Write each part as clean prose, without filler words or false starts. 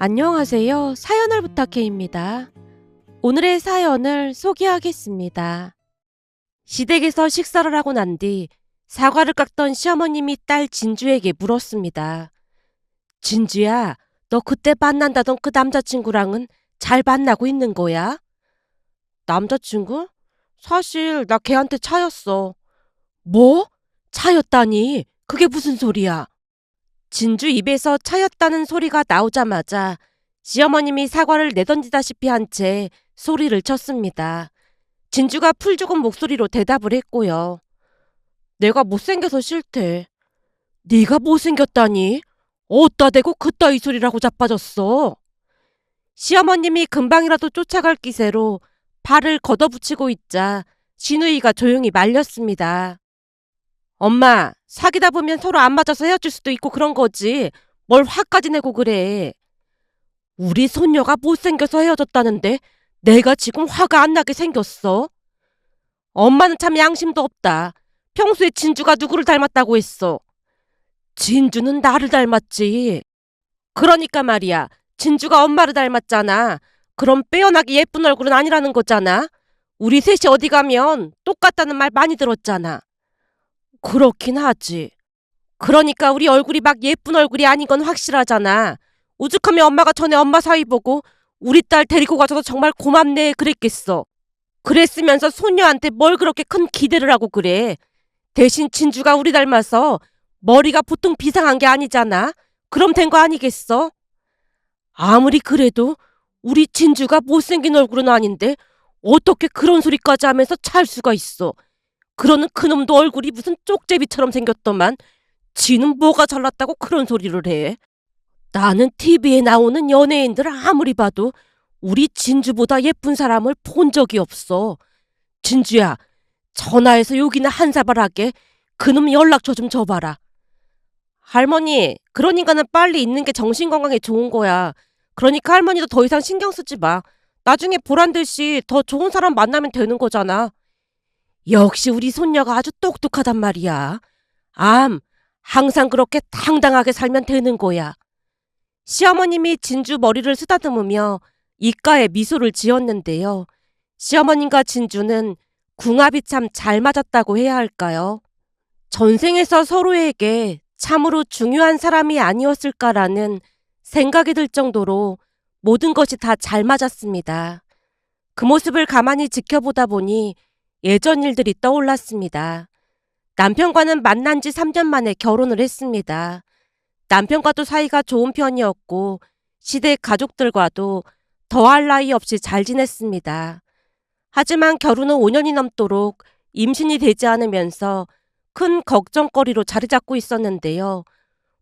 안녕하세요. 사연을 부탁해입니다. 오늘의 사연을 소개하겠습니다. 시댁에서 식사를 하고 난 뒤 사과를 깎던 시어머님이 딸 진주에게 물었습니다. 진주야, 너 그때 만난다던 그 남자친구랑은 잘 만나고 있는 거야? 남자친구? 사실 나 걔한테 차였어. 뭐? 차였다니? 그게 무슨 소리야? 진주 입에서 차였다는 소리가 나오자마자 시어머님이 사과를 내던지다시피 한 채 소리를 쳤습니다. 진주가 풀 죽은 목소리로 대답을 했고요. 내가 못생겨서 싫대. 네가 못생겼다니? 어디다 대고 그따위 소리라고 자빠졌어? 시어머님이 금방이라도 쫓아갈 기세로 발을 걷어붙이고 있자 진우이가 조용히 말렸습니다. 엄마, 사귀다 보면 서로 안 맞아서 헤어질 수도 있고 그런 거지. 뭘 화까지 내고 그래. 우리 손녀가 못생겨서 헤어졌다는데 내가 지금 화가 안 나게 생겼어? 엄마는 참 양심도 없다. 평소에 진주가 누구를 닮았다고 했어? 진주는 나를 닮았지. 그러니까 말이야. 진주가 엄마를 닮았잖아. 그럼 빼어나게 예쁜 얼굴은 아니라는 거잖아. 우리 셋이 어디 가면 똑같다는 말 많이 들었잖아. 그렇긴 하지. 그러니까 우리 얼굴이 막 예쁜 얼굴이 아닌 건 확실하잖아. 오죽하면 엄마가 전에 엄마 사위 보고 우리 딸 데리고 가줘서 정말 고맙네 그랬겠어. 그랬으면서 손녀한테 뭘 그렇게 큰 기대를 하고 그래. 대신 진주가 우리 닮아서 머리가 보통 비상한 게 아니잖아. 그럼 된 거 아니겠어? 아무리 그래도 우리 진주가 못생긴 얼굴은 아닌데 어떻게 그런 소리까지 하면서 찰 수가 있어. 그러는 그놈도 얼굴이 무슨 쪽제비처럼 생겼더만 지는 뭐가 잘났다고 그런 소리를 해. 나는 TV에 나오는 연예인들 아무리 봐도 우리 진주보다 예쁜 사람을 본 적이 없어. 진주야, 전화해서 여기나 한 사발 하게 그놈 연락처 좀 줘봐라. 할머니, 그런 인간은 빨리 있는 게 정신건강에 좋은 거야. 그러니까 할머니도 더 이상 신경 쓰지 마. 나중에 보란듯이 더 좋은 사람 만나면 되는 거잖아. 역시 우리 손녀가 아주 똑똑하단 말이야. 항상 그렇게 당당하게 살면 되는 거야. 시어머님이 진주 머리를 쓰다듬으며 입가에 미소를 지었는데요. 시어머님과 진주는 궁합이 참 잘 맞았다고 해야 할까요? 전생에서 서로에게 참으로 중요한 사람이 아니었을까라는 생각이 들 정도로 모든 것이 다 잘 맞았습니다. 그 모습을 가만히 지켜보다 보니 예전 일들이 떠올랐습니다. 남편과는 만난 지 3년 만에 결혼을 했습니다. 남편과도 사이가 좋은 편이었고 시댁 가족들과도 더할 나위 없이 잘 지냈습니다. 하지만 결혼 후 5년이 넘도록 임신이 되지 않으면서 큰 걱정거리로 자리 잡고 있었는데요.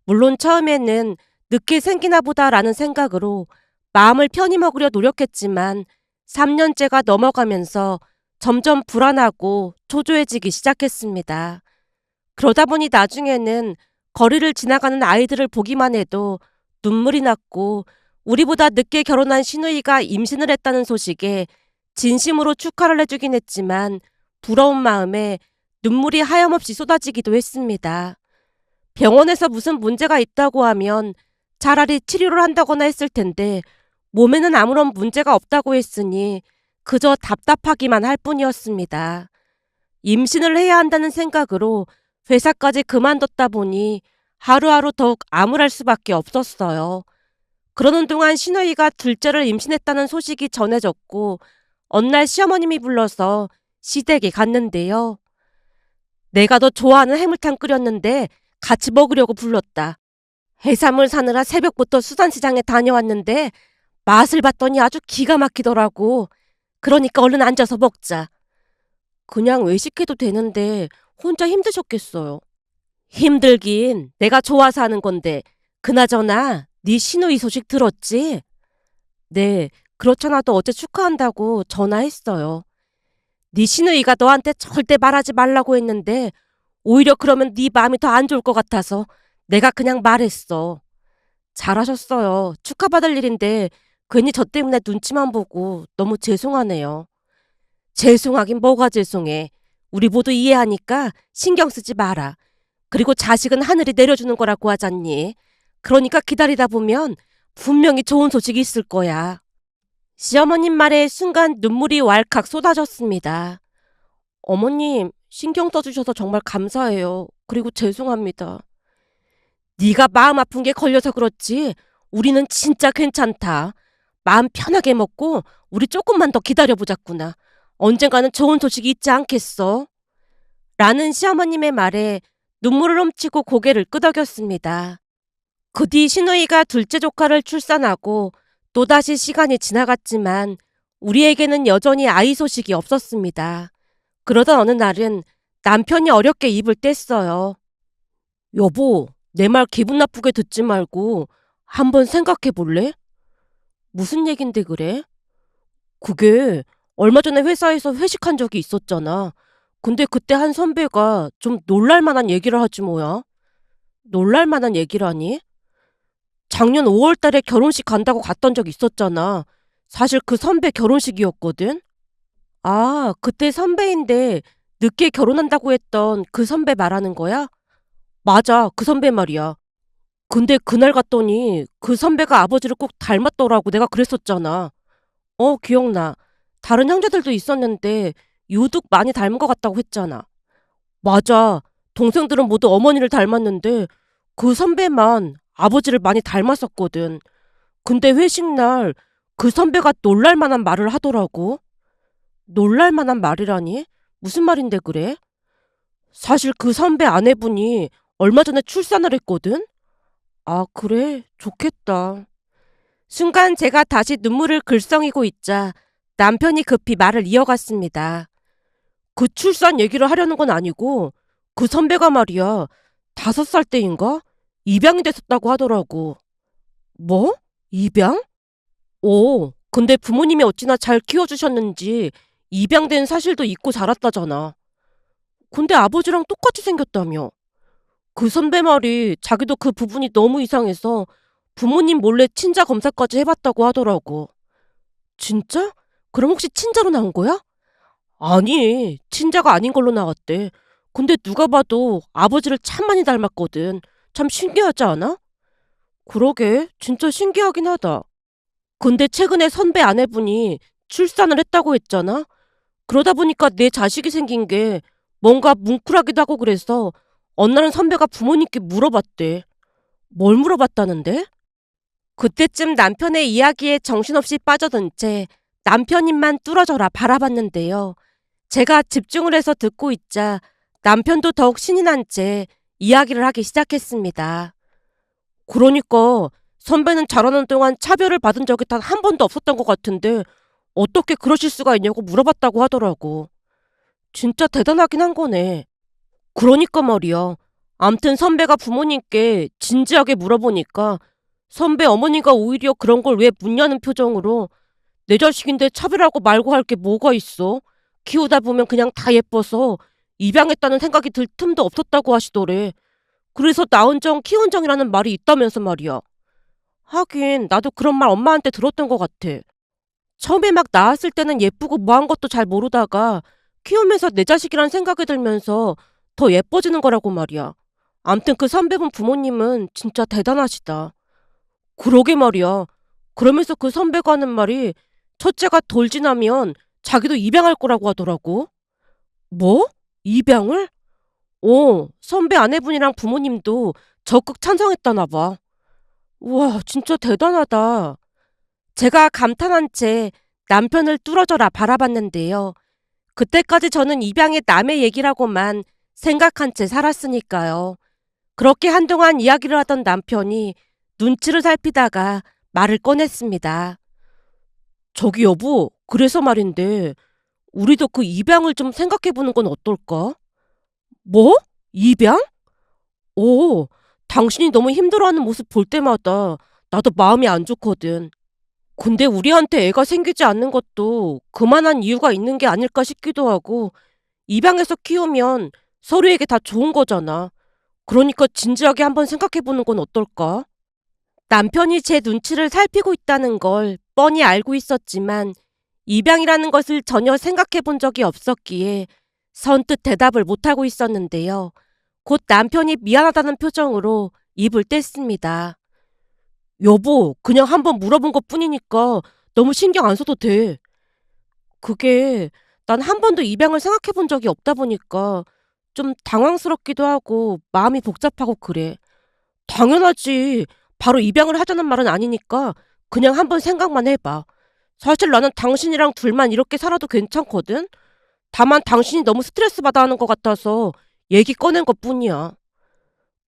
물론 처음에는 늦게 생기나 보다라는 생각으로 마음을 편히 먹으려 노력했지만 3년째가 넘어가면서 점점 불안하고 초조해지기 시작했습니다. 그러다 보니 나중에는 거리를 지나가는 아이들을 보기만 해도 눈물이 났고 우리보다 늦게 결혼한 시누이가 임신을 했다는 소식에 진심으로 축하를 해주긴 했지만 부러운 마음에 눈물이 하염없이 쏟아지기도 했습니다. 병원에서 무슨 문제가 있다고 하면 차라리 치료를 한다거나 했을 텐데 몸에는 아무런 문제가 없다고 했으니 그저 답답하기만 할 뿐이었습니다. 임신을 해야 한다는 생각으로 회사까지 그만뒀다 보니 하루하루 더욱 암울할 수밖에 없었어요. 그러는 동안 시누이가 둘째를 임신했다는 소식이 전해졌고 어느 날 시어머님이 불러서 시댁에 갔는데요. 내가 너 좋아하는 해물탕 끓였는데 같이 먹으려고 불렀다. 해산물 사느라 새벽부터 수산시장에 다녀왔는데 맛을 봤더니 아주 기가 막히더라고. 그러니까 얼른 앉아서 먹자. 그냥 외식해도 되는데 혼자 힘드셨겠어요. 힘들긴 내가 좋아서 하는 건데 그나저나 네 시누이 소식 들었지? 네, 그렇잖아도 어제 축하한다고 전화했어요. 네 시누이가 너한테 절대 말하지 말라고 했는데 오히려 그러면 네 마음이 더 안 좋을 것 같아서 내가 그냥 말했어. 잘하셨어요. 축하받을 일인데 괜히 저 때문에 눈치만 보고 너무 죄송하네요. 죄송하긴 뭐가 죄송해. 우리 모두 이해하니까 신경 쓰지 마라. 그리고 자식은 하늘이 내려주는 거라고 하잖니. 그러니까 기다리다 보면 분명히 좋은 소식이 있을 거야. 시어머님 말에 순간 눈물이 왈칵 쏟아졌습니다. 어머님, 신경 써주셔서 정말 감사해요. 그리고 죄송합니다. 네가 마음 아픈 게 걸려서 그렇지. 우리는 진짜 괜찮다. 마음 편하게 먹고 우리 조금만 더 기다려보자꾸나. 언젠가는 좋은 소식이 있지 않겠어? 라는 시어머님의 말에 눈물을 훔치고 고개를 끄덕였습니다. 그 뒤 신우이가 둘째 조카를 출산하고 또다시 시간이 지나갔지만 우리에게는 여전히 아이 소식이 없었습니다. 그러던 어느 날은 남편이 어렵게 입을 뗐어요. 여보, 내 말 기분 나쁘게 듣지 말고 한번 생각해 볼래? 무슨 얘긴데 그래? 그게 얼마 전에 회사에서 회식한 적이 있었잖아. 근데 그때 한 선배가 좀 놀랄 만한 얘기를 하지 뭐야. 놀랄 만한 얘기라니? 작년 5월 달에 결혼식 간다고 갔던 적 있었잖아. 사실 그 선배 결혼식이었거든? 아, 그때 선배인데 늦게 결혼한다고 했던 그 선배 말하는 거야? 맞아, 그 선배 말이야. 근데 그날 갔더니 그 선배가 아버지를 꼭 닮았더라고. 내가 그랬었잖아. 기억나. 다른 형제들도 있었는데 유독 많이 닮은 것 같다고 했잖아. 맞아. 동생들은 모두 어머니를 닮았는데 그 선배만 아버지를 많이 닮았었거든. 근데 회식 날 그 선배가 놀랄 만한 말을 하더라고. 놀랄 만한 말이라니? 무슨 말인데 그래? 사실 그 선배 아내분이 얼마 전에 출산을 했거든? 아, 그래? 좋겠다. 순간 제가 다시 눈물을 글썽이고 있자 남편이 급히 말을 이어갔습니다. 그 출산 얘기를 하려는 건 아니고 그 선배가 말이야 5살 때인가? 입양이 됐었다고 하더라고. 뭐? 입양? 근데 부모님이 어찌나 잘 키워주셨는지 입양된 사실도 잊고 자랐다잖아. 근데 아버지랑 똑같이 생겼다며. 그 선배 말이 자기도 그 부분이 너무 이상해서 부모님 몰래 친자 검사까지 해봤다고 하더라고. 진짜? 그럼 혹시 친자로 나온 거야? 아니, 친자가 아닌 걸로 나왔대. 근데 누가 봐도 아버지를 참 많이 닮았거든. 참 신기하지 않아? 그러게, 진짜 신기하긴 하다. 근데 최근에 선배 아내분이 출산을 했다고 했잖아? 그러다 보니까 내 자식이 생긴 게 뭔가 뭉클하기도 하고 그래서 어느 날은 선배가 부모님께 물어봤대. 뭘 물어봤다는데? 그때쯤 남편의 이야기에 정신없이 빠져든 채 남편 입만 뚫어져라 바라봤는데요. 제가 집중을 해서 듣고 있자 남편도 더욱 신이 난 채 이야기를 하기 시작했습니다. 그러니까 선배는 자라는 동안 차별을 받은 적이 단 한 번도 없었던 것 같은데 어떻게 그러실 수가 있냐고 물어봤다고 하더라고. 진짜 대단하긴 한 거네. 그러니까 말이야. 암튼 선배가 부모님께 진지하게 물어보니까 선배 어머니가 오히려 그런 걸 왜 묻냐는 표정으로 내 자식인데 차별하고 말고 할 게 뭐가 있어? 키우다 보면 그냥 다 예뻐서 입양했다는 생각이 들 틈도 없었다고 하시더래. 그래서 낳은 정 키운 정이라는 말이 있다면서 말이야. 하긴 나도 그런 말 엄마한테 들었던 것 같아. 처음에 막 낳았을 때는 예쁘고 뭐한 것도 잘 모르다가 키우면서 내 자식이란 생각이 들면서 더 예뻐지는 거라고 말이야. 암튼 그 선배분 부모님은 진짜 대단하시다. 그러게 말이야. 그러면서 그 선배가 하는 말이 첫째가 돌 지나면 자기도 입양할 거라고 하더라고. 뭐? 입양을? 선배 아내분이랑 부모님도 적극 찬성했다나 봐. 우와, 진짜 대단하다. 제가 감탄한 채 남편을 뚫어져라 바라봤는데요. 그때까지 저는 입양의 남의 얘기라고만 생각한 채 살았으니까요. 그렇게 한동안 이야기를 하던 남편이 눈치를 살피다가 말을 꺼냈습니다. 저기 여보, 그래서 말인데 우리도 그 입양을 좀 생각해보는 건 어떨까? 뭐? 입양? 오, 당신이 너무 힘들어하는 모습 볼 때마다 나도 마음이 안 좋거든. 근데 우리한테 애가 생기지 않는 것도 그만한 이유가 있는 게 아닐까 싶기도 하고 입양해서 키우면 서로에게 다 좋은 거잖아. 그러니까 진지하게 한번 생각해보는 건 어떨까? 남편이 제 눈치를 살피고 있다는 걸 뻔히 알고 있었지만 입양이라는 것을 전혀 생각해 본 적이 없었기에 선뜻 대답을 못하고 있었는데요. 곧 남편이 미안하다는 표정으로 입을 뗐습니다. 여보, 그냥 한번 물어본 것뿐이니까 너무 신경 안 써도 돼. 그게 난 한 번도 입양을 생각해 본 적이 없다 보니까 좀 당황스럽기도 하고 마음이 복잡하고 그래. 당연하지. 바로 입양을 하자는 말은 아니니까 그냥 한번 생각만 해봐. 사실 나는 당신이랑 둘만 이렇게 살아도 괜찮거든? 다만 당신이 너무 스트레스 받아 하는 것 같아서 얘기 꺼낸 것뿐이야.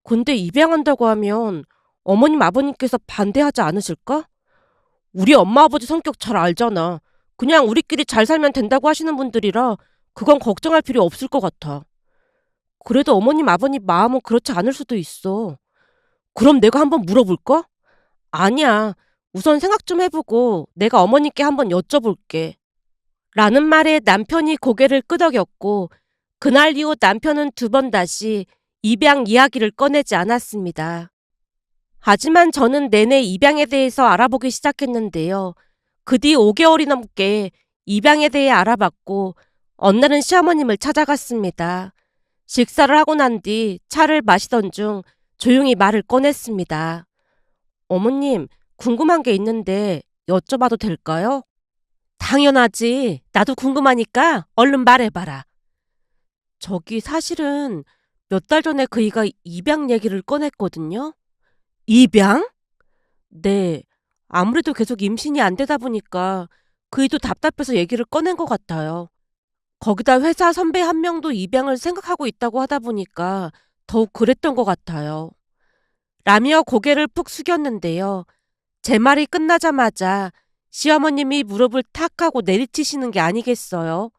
근데 입양한다고 하면 어머님 아버님께서 반대하지 않으실까? 우리 엄마 아버지 성격 잘 알잖아. 그냥 우리끼리 잘 살면 된다고 하시는 분들이라 그건 걱정할 필요 없을 것 같아. 그래도 어머님 아버님 마음은 그렇지 않을 수도 있어. 그럼 내가 한번 물어볼까? 아니야. 우선 생각 좀 해보고 내가 어머님께 한번 여쭤볼게. 라는 말에 남편이 고개를 끄덕였고 그날 이후 남편은 두 번 다시 입양 이야기를 꺼내지 않았습니다. 하지만 저는 내내 입양에 대해서 알아보기 시작했는데요. 그 뒤 5개월이 넘게 입양에 대해 알아봤고 어느 날은 시어머님을 찾아갔습니다. 식사를 하고 난 뒤 차를 마시던 중 조용히 말을 꺼냈습니다. 어머님, 궁금한 게 있는데 여쭤봐도 될까요? 당연하지. 나도 궁금하니까 얼른 말해봐라. 저기 사실은 몇 달 전에 그이가 입양 얘기를 꺼냈거든요. 입양? 네. 아무래도 계속 임신이 안 되다 보니까 그이도 답답해서 얘기를 꺼낸 것 같아요. 거기다 회사 선배 한 명도 입양을 생각하고 있다고 하다 보니까 더욱 그랬던 것 같아요. 라며 고개를 푹 숙였는데요. 제 말이 끝나자마자 시어머님이 무릎을 탁 하고 내리치시는 게 아니겠어요.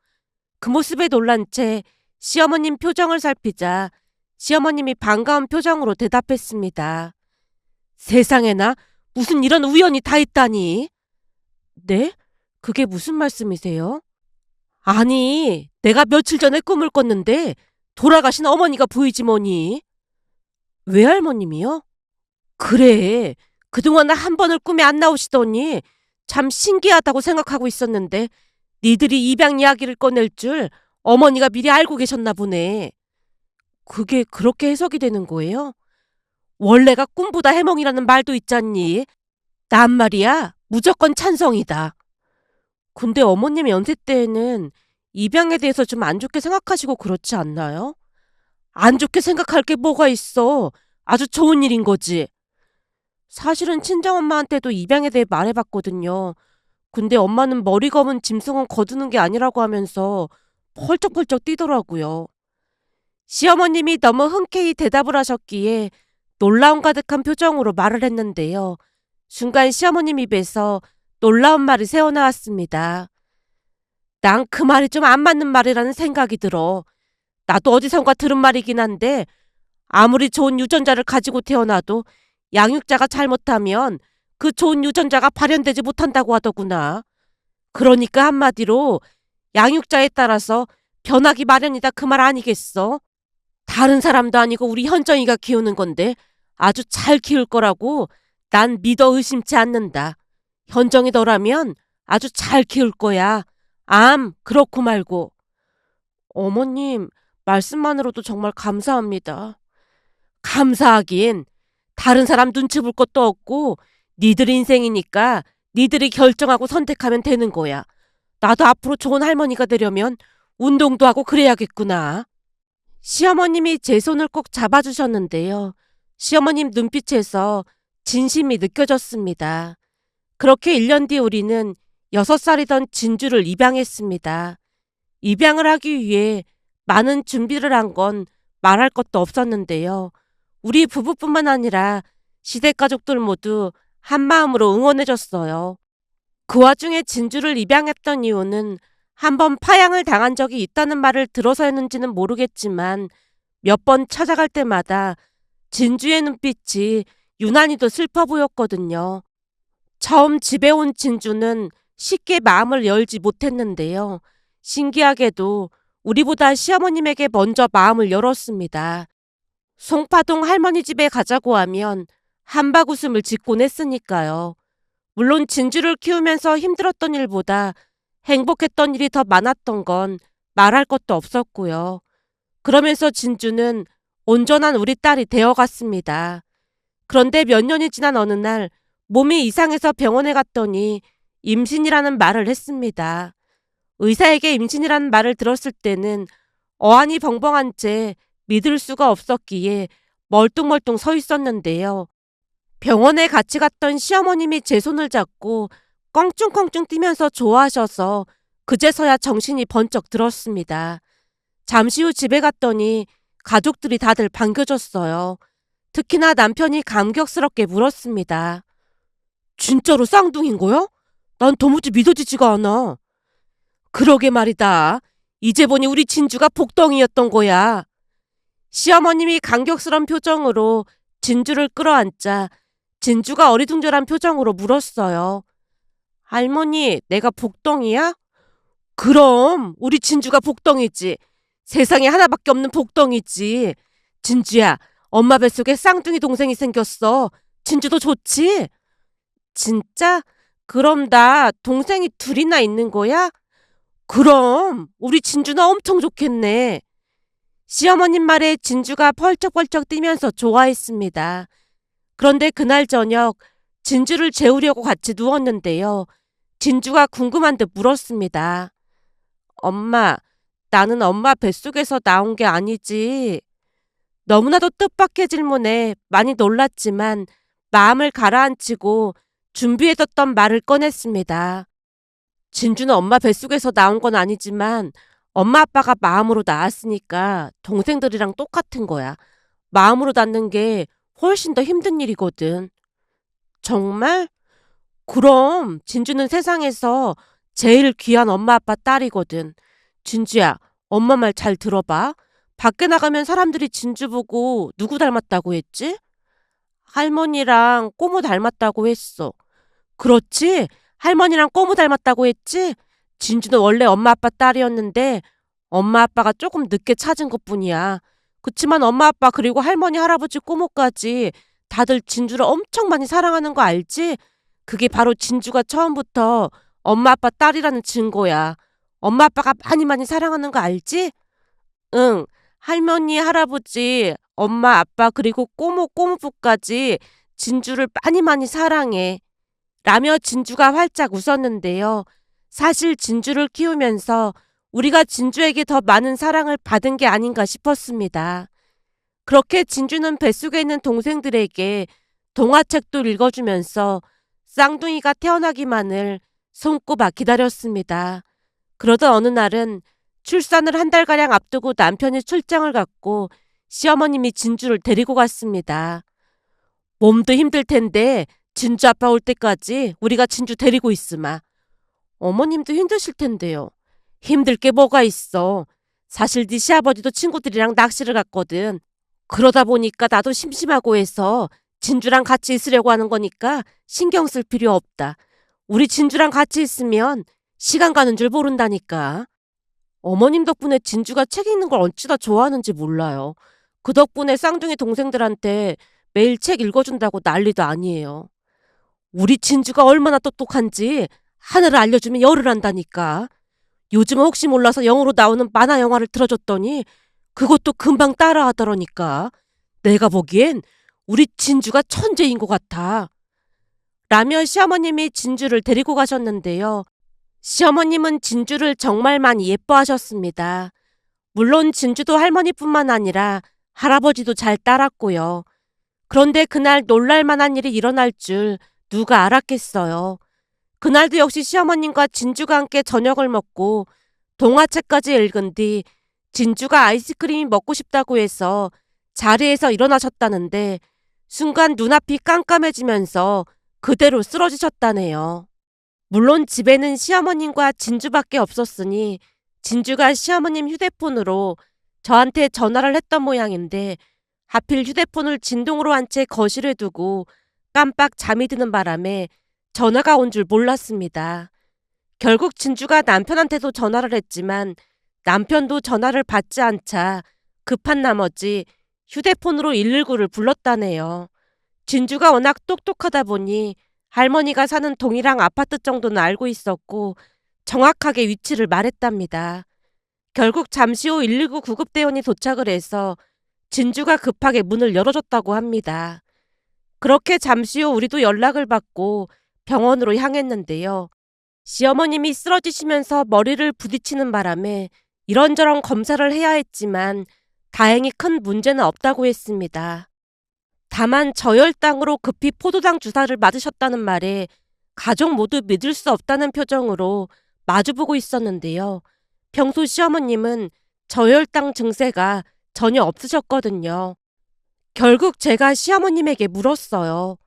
그 모습에 놀란 채 시어머님 표정을 살피자 시어머님이 반가운 표정으로 대답했습니다. 세상에나 무슨 이런 우연이 다 있다니. 네? 그게 무슨 말씀이세요? 아니, 내가 며칠 전에 꿈을 꿨는데 돌아가신 어머니가 보이지 뭐니. 외할머님이요? 그래. 그동안 한 번을 꿈에 안 나오시더니 참 신기하다고 생각하고 있었는데 니들이 입양 이야기를 꺼낼 줄 어머니가 미리 알고 계셨나 보네. 그게 그렇게 해석이 되는 거예요? 원래가 꿈보다 해몽이라는 말도 있잖니. 난 말이야 무조건 찬성이다. 근데 어머님 연세 때에는 입양에 대해서 좀 안 좋게 생각하시고 그렇지 않나요? 안 좋게 생각할 게 뭐가 있어. 아주 좋은 일인 거지. 사실은 친정엄마한테도 입양에 대해 말해봤거든요. 근데 엄마는 머리 검은 짐승은 거두는 게 아니라고 하면서 펄쩍펄쩍 뛰더라고요. 시어머님이 너무 흔쾌히 대답을 하셨기에 놀라움 가득한 표정으로 말을 했는데요. 순간 시어머님 입에서 놀라운 말이 새어나왔습니다. 난 그 말이 좀 안 맞는 말이라는 생각이 들어. 나도 어디선가 들은 말이긴 한데 아무리 좋은 유전자를 가지고 태어나도 양육자가 잘못하면 그 좋은 유전자가 발현되지 못한다고 하더구나. 그러니까 한마디로 양육자에 따라서 변하기 마련이다 그 말 아니겠어? 다른 사람도 아니고 우리 현정이가 키우는 건데 아주 잘 키울 거라고 난 믿어 의심치 않는다. 현정이 너라면 아주 잘 키울 거야. 그렇고 말고. 어머님, 말씀만으로도 정말 감사합니다. 감사하긴. 다른 사람 눈치 볼 것도 없고 니들 인생이니까 니들이 결정하고 선택하면 되는 거야. 나도 앞으로 좋은 할머니가 되려면 운동도 하고 그래야겠구나. 시어머님이 제 손을 꼭 잡아주셨는데요. 시어머님 눈빛에서 진심이 느껴졌습니다. 그렇게 1년 뒤 우리는 6살이던 진주를 입양했습니다. 입양을 하기 위해 많은 준비를 한 건 말할 것도 없었는데요. 우리 부부뿐만 아니라 시댁 가족들 모두 한마음으로 응원해줬어요. 그 와중에 진주를 입양했던 이유는 한 번 파양을 당한 적이 있다는 말을 들어서였는지는 모르겠지만 몇 번 찾아갈 때마다 진주의 눈빛이 유난히도 슬퍼 보였거든요. 처음 집에 온 진주는 쉽게 마음을 열지 못했는데요. 신기하게도 우리보다 시어머님에게 먼저 마음을 열었습니다. 송파동 할머니 집에 가자고 하면 한박 웃음을 짓곤 했으니까요. 물론 진주를 키우면서 힘들었던 일보다 행복했던 일이 더 많았던 건 말할 것도 없었고요. 그러면서 진주는 온전한 우리 딸이 되어갔습니다. 그런데 몇 년이 지난 어느 날 몸이 이상해서 병원에 갔더니 임신이라는 말을 했습니다. 의사에게 임신이라는 말을 들었을 때는 어안이 벙벙한 채 믿을 수가 없었기에 멀뚱멀뚱 서 있었는데요. 병원에 같이 갔던 시어머님이 제 손을 잡고 껑충껑충 뛰면서 좋아하셔서 그제서야 정신이 번쩍 들었습니다. 잠시 후 집에 갔더니 가족들이 다들 반겨줬어요. 특히나 남편이 감격스럽게 물었습니다. 진짜로 쌍둥이인 거야? 난 도무지 믿어지지가 않아. 그러게 말이다. 이제 보니 우리 진주가 복덩이였던 거야. 시어머님이 감격스런 표정으로 진주를 끌어안자 진주가 어리둥절한 표정으로 물었어요. 할머니, 내가 복덩이야? 그럼 우리 진주가 복덩이지. 세상에 하나밖에 없는 복덩이지. 진주야, 엄마 뱃속에 쌍둥이 동생이 생겼어. 진주도 좋지? 진짜? 그럼 나 동생이 둘이나 있는 거야? 그럼 우리 진주나 엄청 좋겠네. 시어머님 말에 진주가 펄쩍펄쩍 뛰면서 좋아했습니다. 그런데 그날 저녁 진주를 재우려고 같이 누웠는데요. 진주가 궁금한 듯 물었습니다. 엄마, 나는 엄마 뱃속에서 나온 게 아니지. 너무나도 뜻밖의 질문에 많이 놀랐지만 마음을 가라앉히고 준비해뒀던 말을 꺼냈습니다. 진주는 엄마 뱃속에서 나온 건 아니지만 엄마 아빠가 마음으로 낳았으니까 동생들이랑 똑같은 거야. 마음으로 낳는 게 훨씬 더 힘든 일이거든. 정말? 그럼 진주는 세상에서 제일 귀한 엄마 아빠 딸이거든. 진주야, 엄마 말 잘 들어봐. 밖에 나가면 사람들이 진주 보고 누구 닮았다고 했지? 할머니랑 꼬무 닮았다고 했어. 그렇지? 할머니랑 꼬무 닮았다고 했지? 진주는 원래 엄마 아빠 딸이었는데 엄마 아빠가 조금 늦게 찾은 것뿐이야. 그치만 엄마 아빠 그리고 할머니 할아버지 꼬무까지 다들 진주를 엄청 많이 사랑하는 거 알지? 그게 바로 진주가 처음부터 엄마 아빠 딸이라는 증거야. 엄마 아빠가 많이 많이 사랑하는 거 알지? 응. 할머니 할아버지 엄마 아빠 그리고 꼬무 꼬무부까지 진주를 많이 많이 사랑해. 라며 진주가 활짝 웃었는데요. 사실 진주를 키우면서 우리가 진주에게 더 많은 사랑을 받은 게 아닌가 싶었습니다. 그렇게 진주는 뱃속에 있는 동생들에게 동화책도 읽어주면서 쌍둥이가 태어나기만을 손꼽아 기다렸습니다. 그러던 어느 날은 출산을 한 달가량 앞두고 남편이 출장을 갔고 시어머님이 진주를 데리고 갔습니다. 몸도 힘들 텐데 진주 아빠 올 때까지 우리가 진주 데리고 있으마. 어머님도 힘드실 텐데요. 힘들 게 뭐가 있어. 사실 네 시아버지도 친구들이랑 낚시를 갔거든. 그러다 보니까 나도 심심하고 해서 진주랑 같이 있으려고 하는 거니까 신경 쓸 필요 없다. 우리 진주랑 같이 있으면 시간 가는 줄 모른다니까. 어머님 덕분에 진주가 책 읽는 걸 어찌나 좋아하는지 몰라요. 그 덕분에 쌍둥이 동생들한테 매일 책 읽어준다고 난리도 아니에요. 우리 진주가 얼마나 똑똑한지 하늘을 알려주면 열을 한다니까. 요즘은 혹시 몰라서 영어로 나오는 만화 영화를 틀어줬더니 그것도 금방 따라하더라니까. 내가 보기엔 우리 진주가 천재인 것 같아. 라며 시어머님이 진주를 데리고 가셨는데요. 시어머님은 진주를 정말 많이 예뻐하셨습니다. 물론 진주도 할머니뿐만 아니라 할아버지도 잘 따랐고요. 그런데 그날 놀랄만한 일이 일어날 줄 누가 알았겠어요. 그날도 역시 시어머님과 진주가 함께 저녁을 먹고 동화책까지 읽은 뒤 진주가 아이스크림이 먹고 싶다고 해서 자리에서 일어나셨다는데 순간 눈앞이 깜깜해지면서 그대로 쓰러지셨다네요. 물론 집에는 시어머님과 진주밖에 없었으니 진주가 시어머님 휴대폰으로 저한테 전화를 했던 모양인데 하필 휴대폰을 진동으로 한 채 거실에 두고 깜빡 잠이 드는 바람에 전화가 온 줄 몰랐습니다. 결국 진주가 남편한테도 전화를 했지만 남편도 전화를 받지 않자 급한 나머지 휴대폰으로 119를 불렀다네요. 진주가 워낙 똑똑하다 보니 할머니가 사는 동이랑 아파트 정도는 알고 있었고 정확하게 위치를 말했답니다. 결국 잠시 후 119 구급대원이 도착을 해서 진주가 급하게 문을 열어줬다고 합니다. 그렇게 잠시 후 우리도 연락을 받고 병원으로 향했는데요. 시어머님이 쓰러지시면서 머리를 부딪히는 바람에 이런저런 검사를 해야 했지만 다행히 큰 문제는 없다고 했습니다. 다만 저혈당으로 급히 포도당 주사를 맞으셨다는 말에 가족 모두 믿을 수 없다는 표정으로 마주보고 있었는데요. 평소 시어머님은 저혈당 증세가 전혀 없으셨거든요. 결국 제가 시어머님에게 물었어요.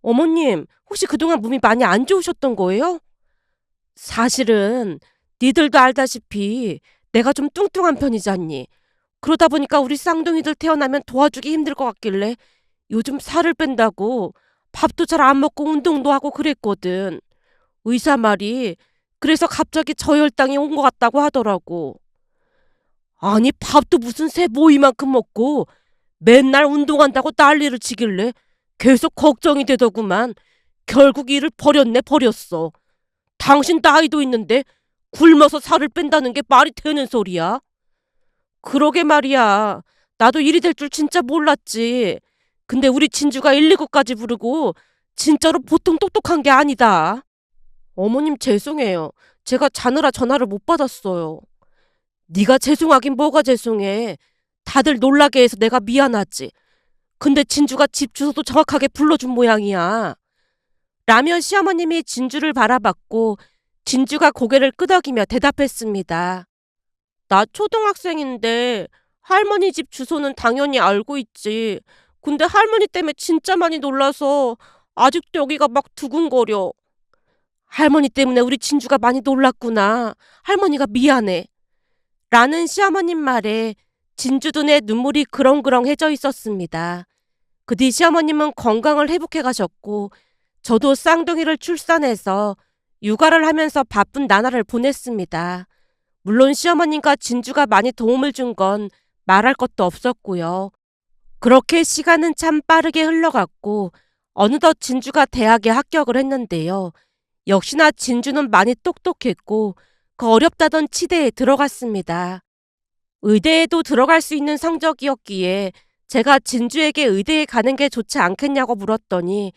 어머님, 혹시 그동안 몸이 많이 안 좋으셨던 거예요? 사실은 니들도 알다시피 내가 좀 뚱뚱한 편이잖니. 그러다 보니까 우리 쌍둥이들 태어나면 도와주기 힘들 것 같길래 요즘 살을 뺀다고 밥도 잘 안 먹고 운동도 하고 그랬거든. 의사 말이 그래서 갑자기 저혈당이 온 것 같다고 하더라고. 아니 밥도 무슨 새 모이만큼 먹고 맨날 운동한다고 난리를 치길래 계속 걱정이 되더구만. 결국 일을 버렸네 버렸어. 당신 나이도 있는데 굶어서 살을 뺀다는 게 말이 되는 소리야? 그러게 말이야. 나도 일이 될 줄 진짜 몰랐지. 근데 우리 진주가 119까지 부르고 진짜로 보통 똑똑한 게 아니다. 어머님 죄송해요. 제가 자느라 전화를 못 받았어요. 네가 죄송하긴 뭐가 죄송해. 다들 놀라게 해서 내가 미안하지. 근데 진주가 집 주소도 정확하게 불러준 모양이야. 라며 시어머님이 진주를 바라봤고 진주가 고개를 끄덕이며 대답했습니다. 나 초등학생인데 할머니 집 주소는 당연히 알고 있지. 근데 할머니 때문에 진짜 많이 놀라서 아직도 여기가 막 두근거려. 할머니 때문에 우리 진주가 많이 놀랐구나. 할머니가 미안해. 라는 시어머님 말에 진주 눈에 눈물이 그렁그렁해져 있었습니다. 그 뒤 시어머님은 건강을 회복해 가셨고 저도 쌍둥이를 출산해서 육아를 하면서 바쁜 나날을 보냈습니다. 물론 시어머님과 진주가 많이 도움을 준 건 말할 것도 없었고요. 그렇게 시간은 참 빠르게 흘러갔고 어느덧 진주가 대학에 합격을 했는데요. 역시나 진주는 많이 똑똑했고 그 어렵다던 치대에 들어갔습니다. 의대에도 들어갈 수 있는 성적이었기에 제가 진주에게 의대에 가는 게 좋지 않겠냐고 물었더니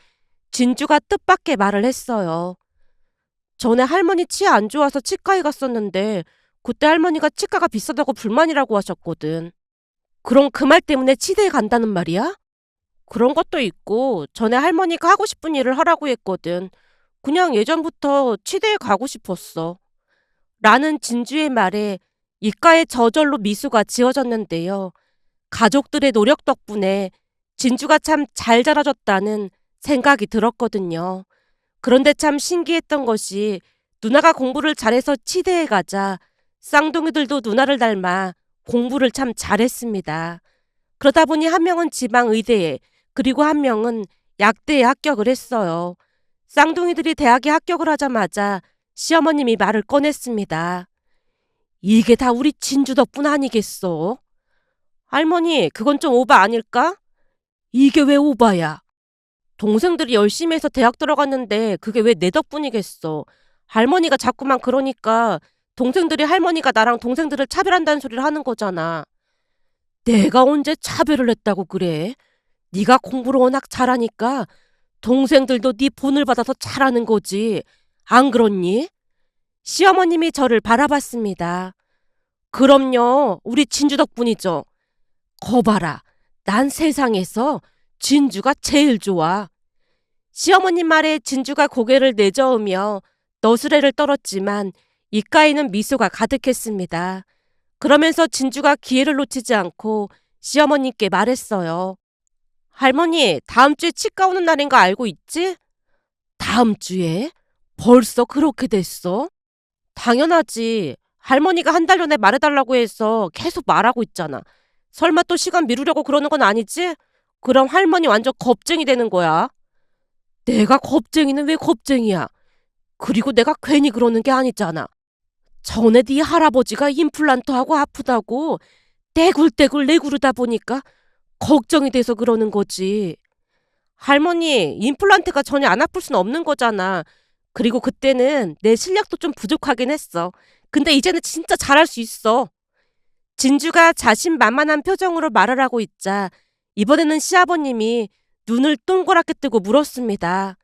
진주가 뜻밖의 말을 했어요. 전에 할머니 치아 안 좋아서 치과에 갔었는데 그때 할머니가 치과가 비싸다고 불만이라고 하셨거든. 그럼 그 말 때문에 치대에 간다는 말이야? 그런 것도 있고 전에 할머니가 하고 싶은 일을 하라고 했거든. 그냥 예전부터 치대에 가고 싶었어. 라는 진주의 말에 입가에 저절로 미소가 지어졌는데요. 가족들의 노력 덕분에 진주가 참 잘 자라졌다는 생각이 들었거든요. 그런데 참 신기했던 것이 누나가 공부를 잘해서 치대에 가자 쌍둥이들도 누나를 닮아 공부를 참 잘했습니다. 그러다 보니 한 명은 지방의대에 그리고 한 명은 약대에 합격을 했어요. 쌍둥이들이 대학에 합격을 하자마자 시어머님이 말을 꺼냈습니다. 이게 다 우리 진주 덕분 아니겠어? 할머니, 그건 좀 오바 아닐까? 이게 왜 오바야? 동생들이 열심히 해서 대학 들어갔는데 그게 왜 내 덕분이겠어? 할머니가 자꾸만 그러니까 동생들이 할머니가 나랑 동생들을 차별한다는 소리를 하는 거잖아. 내가 언제 차별을 했다고 그래? 네가 공부를 워낙 잘하니까 동생들도 네 본을 받아서 잘하는 거지. 안 그렇니? 시어머님이 저를 바라봤습니다. 그럼요. 우리 진주 덕분이죠. 거봐라. 난 세상에서 진주가 제일 좋아. 시어머님 말에 진주가 고개를 내저으며 너스레를 떨었지만 입가에는 미소가 가득했습니다. 그러면서 진주가 기회를 놓치지 않고 시어머님께 말했어요. 할머니, 다음 주에 치과 오는 날인 거 알고 있지? 다음 주에? 벌써 그렇게 됐어? 당연하지. 할머니가 한 달 전에 말해달라고 해서 계속 말하고 있잖아. 설마 또 시간 미루려고 그러는 건 아니지? 그럼 할머니 완전 겁쟁이 되는 거야. 내가 겁쟁이는 왜 겁쟁이야? 그리고 내가 괜히 그러는 게 아니잖아. 전에 네 할아버지가 임플란트하고 아프다고 떼굴떼굴 내구르다 보니까 걱정이 돼서 그러는 거지. 할머니, 임플란트가 전혀 안 아플 수는 없는 거잖아. 그리고 그때는 내 실력도 좀 부족하긴 했어. 근데 이제는 진짜 잘할 수 있어. 진주가 자신만만한 표정으로 말을 하고 있자 이번에는 시아버님이 눈을 동그랗게 뜨고 물었습니다.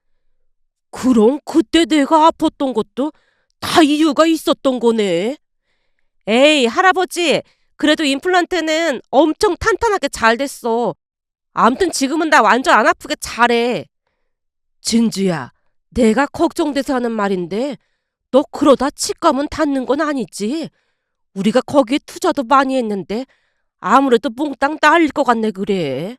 그럼 그때 내가 아팠던 것도 다 이유가 있었던 거네. 에이, 할아버지. 그래도 임플란트는 엄청 탄탄하게 잘 됐어. 암튼 지금은 나 완전 안 아프게 잘해. 진주야, 내가 걱정돼서 하는 말인데 너 그러다 치과문 닫는 건 아니지? 우리가 거기에 투자도 많이 했는데 아무래도 몽땅 날릴 것 같네 그래.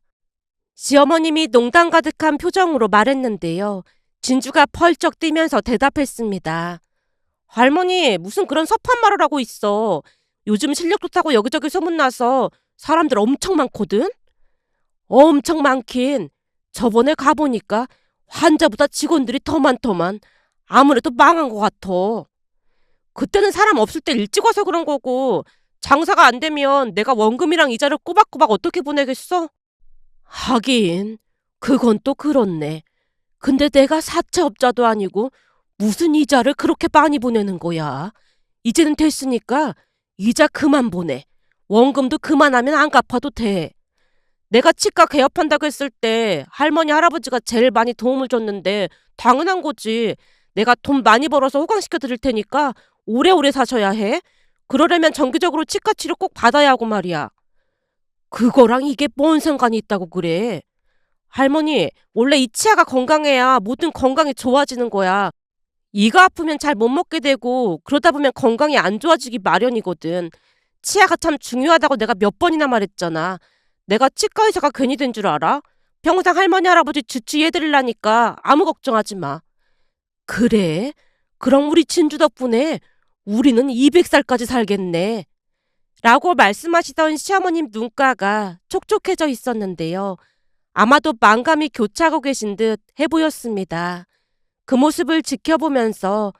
시어머님이 농담 가득한 표정으로 말했는데요. 진주가 펄쩍 뛰면서 대답했습니다. 할머니, 무슨 그런 섭한 말을 하고 있어. 요즘 실력 좋다고 여기저기 소문나서 사람들 엄청 많거든? 엄청 많긴. 저번에 가보니까 환자보다 직원들이 더 많더만. 아무래도 망한 것 같아. 그때는 사람 없을 때 일찍 와서 그런 거고 장사가 안 되면 내가 원금이랑 이자를 꼬박꼬박 어떻게 보내겠어? 하긴 그건 또 그렇네. 근데 내가 사채업자도 아니고 무슨 이자를 그렇게 많이 보내는 거야. 이제는 됐으니까 이자 그만 보내. 원금도 그만하면 안 갚아도 돼. 내가 치과 개업한다고 했을 때 할머니 할아버지가 제일 많이 도움을 줬는데 당연한 거지. 내가 돈 많이 벌어서 호강시켜 드릴 테니까 오래오래 사셔야 해. 그러려면 정기적으로 치과 치료 꼭 받아야 하고 말이야. 그거랑 이게 뭔 상관이 있다고 그래. 할머니, 원래 이 치아가 건강해야 모든 건강이 좋아지는 거야. 이가 아프면 잘 못 먹게 되고 그러다 보면 건강이 안 좋아지기 마련이거든. 치아가 참 중요하다고 내가 몇 번이나 말했잖아. 내가 치과 의사가 괜히 된 줄 알아? 평생 할머니 할아버지 주치해드리려니까 아무 걱정하지 마. 그래? 그럼 우리 진주 덕분에 우리는 200살까지 살겠네. 라고 말씀하시던 시어머님 눈가가 촉촉해져 있었는데요. 아마도 만감이 교차하고 계신 듯 해보였습니다. 그 모습을 지켜보면서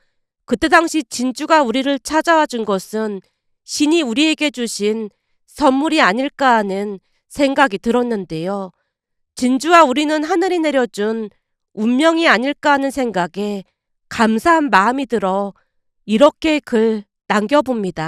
그때 당시 진주가 우리를 찾아와 준 것은 신이 우리에게 주신 선물이 아닐까 하는 생각이 들었는데요. 진주와 우리는 하늘이 내려준 운명이 아닐까 하는 생각에 감사한 마음이 들어 이렇게 글 남겨봅니다.